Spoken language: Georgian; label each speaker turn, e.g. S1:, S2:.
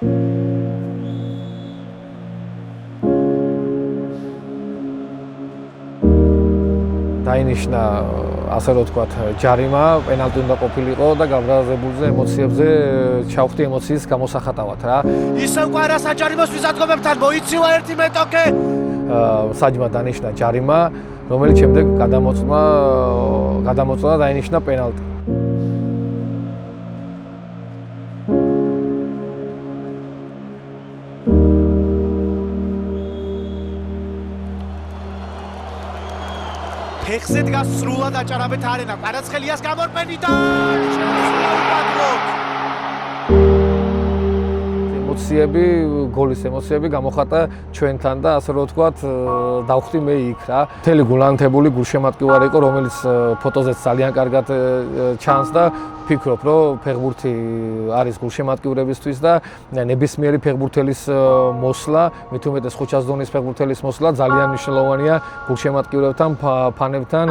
S1: დაინიშნა ასე რომ ვთქვათ ჯარიმა, პენალტი უნდა ყოფილიყო და გაბრაზებულზე ემოციებზე ჩავხდი ემოციის გამოსახატავად რა.
S2: ისევ ყვარა საჯარიმოს ვიზადგომებთან მოიცივა ერთი მეტოქე.
S1: საჯმა დაინიშნა ჯარიმა, რომელიც შემდეგ გადამოწმა და დაინიშნა პენალტი.
S2: ფეხზე დგას სრულად აჭარავეთ არენა, კვარაცხელიას გამორბენიდან შეუძლია უპატლოთ.
S1: ემოციები, გოლის ემოციები გამოხატა ჩვენთან და ასე რომ ვთქვათ, დავხვდი მე იქ რა. მთელი გულანთებული გულშემატკივარი იყო, რომელიც ფოტოზეც ძალიან კარგად ჩანს და ვფიქრობ, რომ ფეხბურთი არის გულშემატკივრებისთვის და ნებისმიერი ფეხბურთელის მოსვლა, მით უმეტეს ხუთშაბათის ფეხბურთელის მოსვლა ძალიან მნიშვნელოვანია გულშემატკივრებთან, ფანებთან.